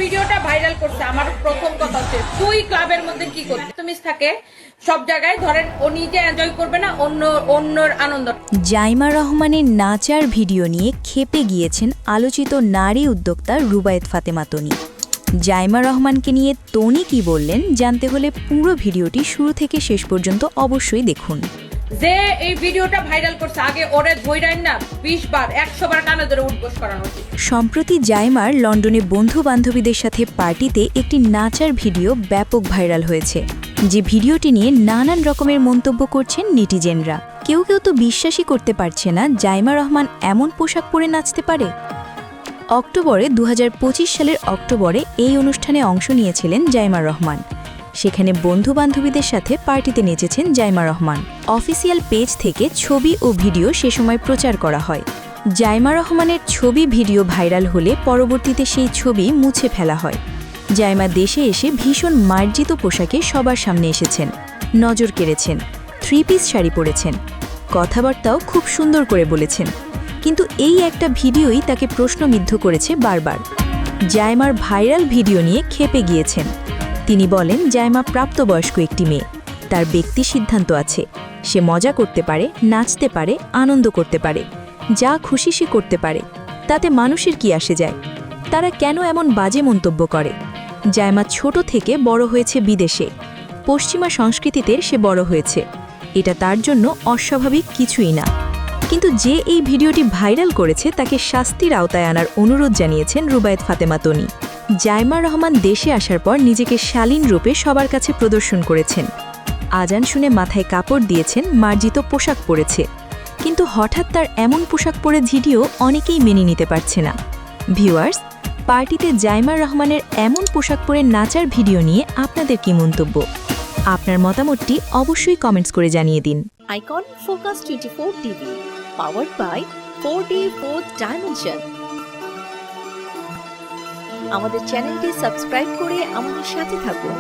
ভিডিওটা ভাইরাল করছে, আমার প্রথম কথা হচ্ছে তুই ক্লাবের মধ্যে কি করছিস? তুমি থাকে সব জায়গায় ধরেন ও নিজে এনজয় করবে না, অন্যর আনন্দ। জাইমা রহমানের নাচার ভিডিও নিয়ে ক্ষেপে গিয়েছেন আলোচিত নারী উদ্যোক্তা রুবায়েত ফাতেমা তনি। জাইমা রহমানকে নিয়ে তনি কি বললেন জানতে হলে পুরো ভিডিওটি শুরু থেকে শেষ পর্যন্ত অবশ্যই দেখুন। যে এই ভিডিওটা ভাইরাল করছে আগে ওরে ধইরাইন না 20 বার 100 বার কানে ধরে উদ্ঘোষ করানো উচিত। সম্প্রতি জাইমার লন্ডনে বন্ধু বান্ধবীদের সাথে পার্টিতে একটি নাচার ভিডিও ব্যাপক ভাইরাল হয়েছে, যে ভিডিওটি নিয়ে নানান রকমের মন্তব্য করছেন নেটিজেনরা। কেউ কেউ তো বিশ্বাসই করতে পারছে না জাইমা রহমান এমন পোশাক পরে নাচতে পারে। অক্টোবরে 2025 সালের অক্টোবরে এই অনুষ্ঠানে অংশ নিয়েছিলেন জাইমা রহমান। সেখানে বন্ধু-বান্ধবীদের সাথে পার্টিতে নেচেছেন জাইমা রহমান। অফিসিয়াল পেজ থেকে ছবি ও ভিডিও সে সময় প্রচার করা হয়। জাইমা রহমানের ছবি ভিডিও ভাইরাল হলে পরবর্তীতে সেই ছবি মুছে ফেলা হয়। জাইমা দেশে এসে ভীষণ মার্জিত পোশাকে সবার সামনে এসেছেন, নজর কেড়েছেন, 3 পিস শাড়ি পরেছেন, কথাবার্তাও খুব সুন্দর করে বলেছেন। কিন্তু এই একটা ভিডিওই তাকে প্রশ্নবিদ্ধ করেছে বারবার। জাইমার ভাইরাল ভিডিও নিয়ে ক্ষেপে গিয়েছেন তিনি। বলেন জাইমা প্রাপ্তবয়স্ক একটি মেয়ে, তার ব্যক্তি সিদ্ধান্ত আছে, সে মজা করতে পারে, নাচতে পারে, আনন্দ করতে পারে, যা খুশি সে করতে পারে, তাতে মানুষের কি আসে যায়? তারা কেন এমন বাজে মন্তব্য করে? জাইমা ছোট থেকে বড় হয়েছে বিদেশে, পশ্চিমা সংস্কৃতিতে সে বড় হয়েছে, এটা তার জন্য অস্বাভাবিক কিছুই না। কিন্তু যে এই ভিডিওটি ভাইরাল করেছে তাকে শাস্তির আওতায় আনার অনুরোধ জানিয়েছেন রুবায়েত ফাতেমা তনি। জাইমা রহমান দেশে আসার পর নিজেকে শালীন রূপে সবার কাছে প্রদর্শন করেছেন। আজান শুনে মাথায় কাপড় দিয়েছেন, মার্জিত পোশাক পরেছে। কিন্তু হঠাৎ তার এমন পোশাক পরে ভিডিও অনেকেই মেনে নিতে পারছে না। ভিউয়ার্স, পার্টিতে জাইমা রহমানের এমন পোশাক পরে নাচার ভিডিও নিয়ে আপনাদের কি মন্তব্য? আপনার মতামতটি অবশ্যই কমেন্টস করে জানিয়ে দিন। Icon focus 24 TV, powered by 4D 4th Dimension। আমাদের চ্যানেলটি সাবস্ক্রাইব করে আমাদের সাথে থাকুন।